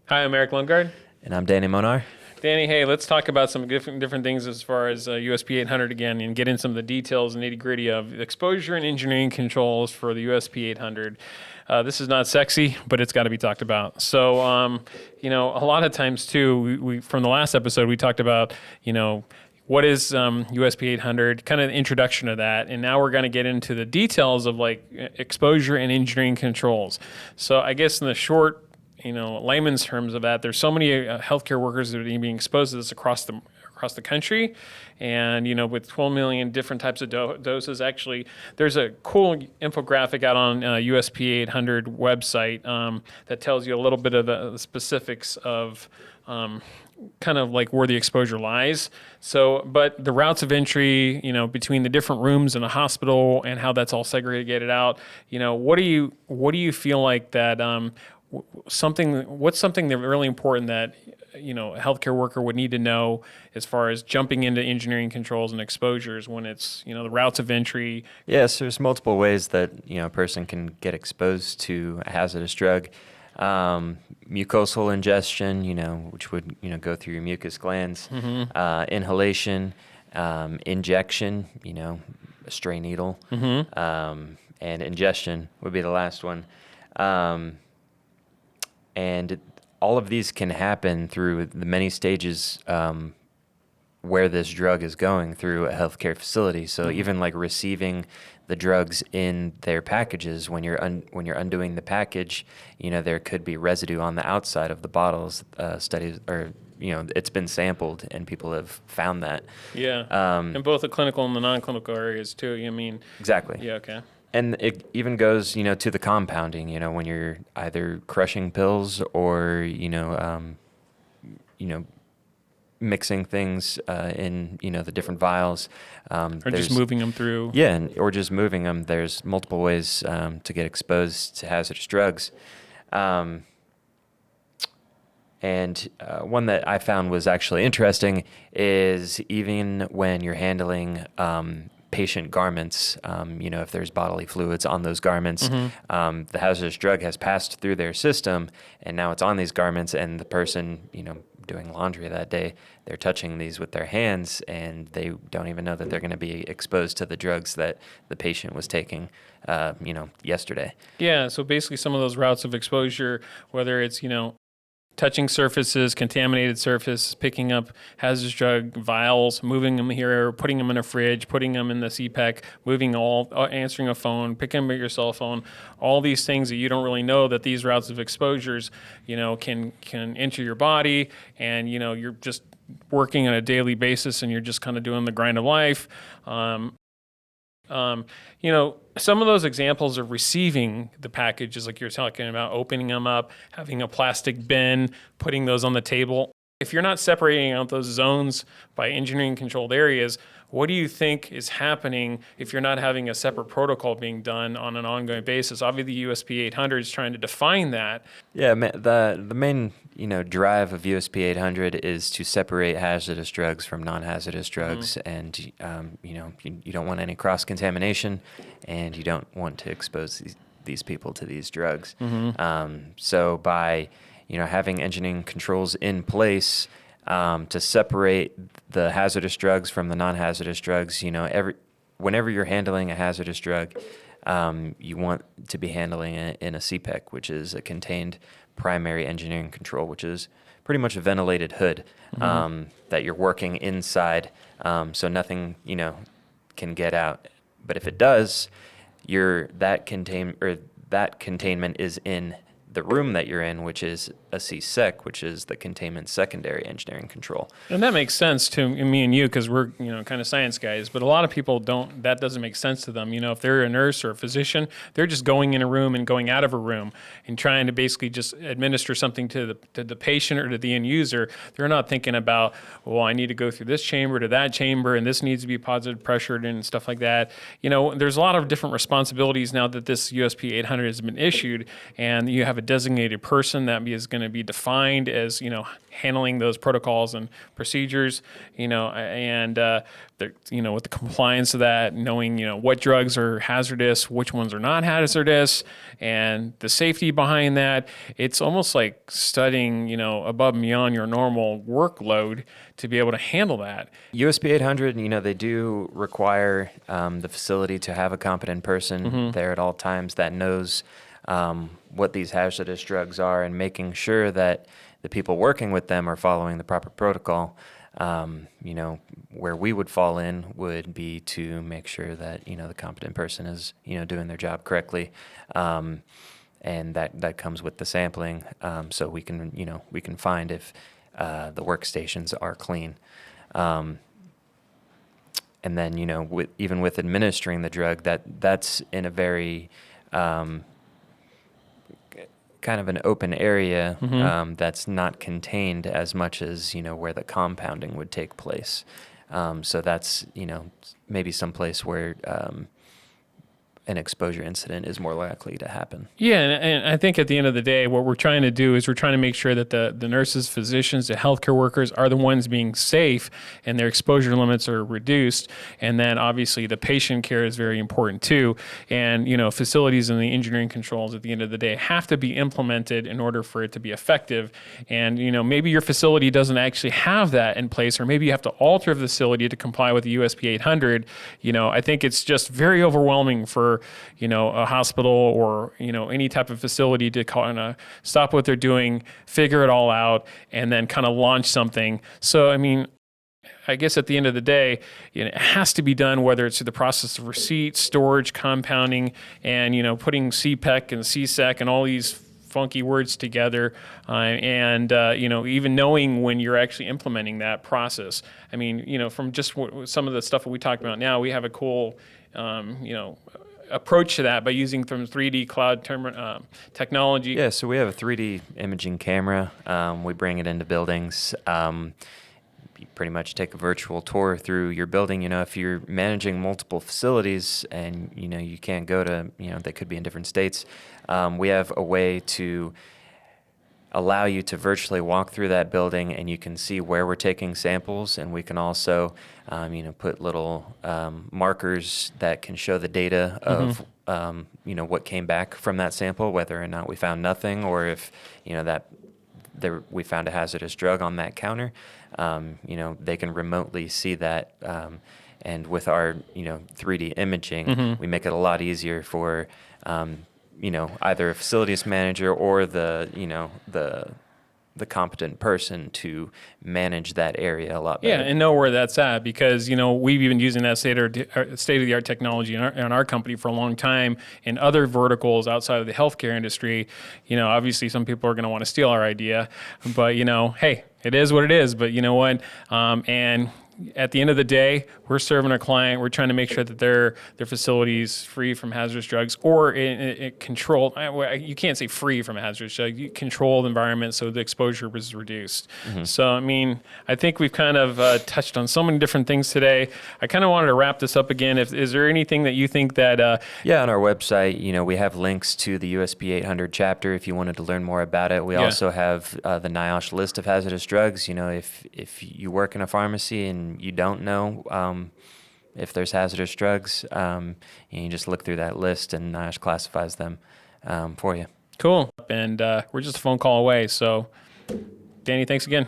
Hi, I'm Erik Lundgaard. And I'm Danny Monar. Danny, hey, let's talk about some different things as far as USP 800 again and get in some of the details and nitty gritty of exposure and engineering controls for the USP 800. This is not sexy, but it's got to be talked about. So, a lot of times too, we from the last episode, we talked about, what is USP 800, kind of the introduction to that. And now we're going to get into the details of like exposure and engineering controls. So I guess in the short, layman's terms of that, there's so many healthcare workers that are being exposed to this across the country. And, with 12 million different types of doses, actually, there's a cool infographic out on USP 800 website that tells you a little bit of the specifics of kind of like where the exposure lies. So, but the routes of entry, between the different rooms in a hospital and how that's all segregated out, what do you feel like that what's something that really important that a healthcare worker would need to know as far as jumping into engineering controls and exposures when it's the routes of entry? Yes, there's multiple ways that a person can get exposed to a hazardous drug. Mucosal ingestion, which would go through your mucus glands. Mm-hmm. Inhalation, injection, a stray needle, and ingestion would be the last one. And all of these can happen through the many stages where this drug is going through a healthcare facility. So even like receiving the drugs in their packages, when you're undoing the package, there could be residue on the outside of the bottles. Studies or it's been sampled and people have found that. Yeah, in both the clinical and the non-clinical areas too. Exactly. Yeah. Okay. And it even goes, to the compounding, when you're either crushing pills or, mixing things in, the different vials. Or just moving them through. Yeah, or just moving them. There's multiple ways to get exposed to hazardous drugs. And one that I found was actually interesting is even when you're handling patient garments, if there's bodily fluids on those garments, the hazardous drug has passed through their system and now it's on these garments, and the person, doing laundry that day, they're touching these with their hands and they don't even know that they're going to be exposed to the drugs that the patient was taking, yesterday. Yeah, so basically some of those routes of exposure, whether it's, touching surfaces, contaminated surface, picking up hazardous drug vials, moving them here, putting them in a fridge, putting them in the CPAC, answering a phone, picking up your cell phone, all these things that you don't really know that these routes of exposures, can enter your body, and, you're just working on a daily basis and you're just kind of doing the grind of life. Some of those examples of receiving the packages, like you're talking about, opening them up, having a plastic bin, putting those on the table. If you're not separating out those zones by engineering controlled areas, what do you think is happening if you're not having a separate protocol being done on an ongoing basis? Obviously, the USP 800 is trying to define that. Yeah, the main drive of USP 800 is to separate hazardous drugs from non-hazardous drugs, and you don't want any cross-contamination, and you don't want to expose these people to these drugs. So by having engineering controls in place to separate the hazardous drugs from the non-hazardous drugs, whenever you're handling a hazardous drug, you want to be handling it in a CPEC, which is a contained primary engineering control, which is pretty much a ventilated hood that you're working inside, so nothing can get out. But if it does, that containment is in the room that you're in, which is a CSEC, which is the containment secondary engineering control. And that makes sense to me and you because we're kind of science guys, but a lot of people don't. That doesn't make sense to them. If they're a nurse or a physician, they're just going in a room and going out of a room and trying to basically just administer something to the patient or to the end user. They're not thinking about, well, I need to go through this chamber to that chamber and this needs to be positive pressured and stuff like that. There's a lot of different responsibilities now that this USP 800 has been issued, and you have a designated person that is going to be defined as, handling those protocols and procedures, and with the compliance of that, knowing, what drugs are hazardous, which ones are not hazardous, and the safety behind that. It's almost like studying, above and beyond your normal workload to be able to handle that. USP 800, they do require the facility to have a competent person there at all times that knows what these hazardous drugs are, and making sure that the people working with them are following the proper protocol. Where we would fall in would be to make sure that, the competent person is, doing their job correctly. And that comes with the sampling. So we can find if the workstations are clean. And then, even with administering the drug, that's in a very kind of an open area that's not contained as much as, where the compounding would take place. So that's, maybe someplace where an exposure incident is more likely to happen. Yeah, and I think at the end of the day, what we're trying to do is we're trying to make sure that the nurses, physicians, the healthcare workers are the ones being safe and their exposure limits are reduced. And then obviously the patient care is very important too. And, facilities and the engineering controls at the end of the day have to be implemented in order for it to be effective. And, maybe your facility doesn't actually have that in place, or maybe you have to alter the facility to comply with the USP 800. I think it's just very overwhelming for a hospital or, any type of facility to kind of stop what they're doing, figure it all out, and then kind of launch something. So, I guess at the end of the day, it has to be done, whether it's through the process of receipt, storage, compounding, and, putting CPEC and CSEC and all these funky words together, and even knowing when you're actually implementing that process. From just some of the stuff that we talked about now, we have a cool, approach to that by using some 3D cloud technology. Yeah, so we have a 3D imaging camera. We bring it into buildings. You pretty much take a virtual tour through your building. If you're managing multiple facilities and, you can't go to, they could be in different states, we have a way to allow you to virtually walk through that building, and you can see where we're taking samples, and we can also put little markers that can show the data of what came back from that sample, whether or not we found nothing, or if we found a hazardous drug on that counter. They can remotely see that, and with our 3D imaging, we make it a lot easier for either a facilities manager or the competent person to manage that area a lot better. Yeah, and know where that's at, because we've been using that state-of-the-art technology in our company for a long time in other verticals outside of the healthcare industry. Obviously some people are going to want to steal our idea, but hey, it is what it is. But you know what? And at the end of the day, we're serving our client. We're trying to make sure that their facility is free from hazardous drugs, or controlled. You can't say free from hazardous drugs. Controlled environment, so the exposure was reduced. So, I think we've kind of touched on so many different things today. I kind of wanted to wrap this up again. Is there anything that you think that? Yeah, on our website, we have links to the USP 800 chapter if you wanted to learn more about it. We also have the NIOSH list of hazardous drugs. If you work in a pharmacy and you don't know if there's hazardous drugs, you just look through that list, and NIOSH classifies them for you. Cool. And we're just a phone call away. So, Danny, thanks again.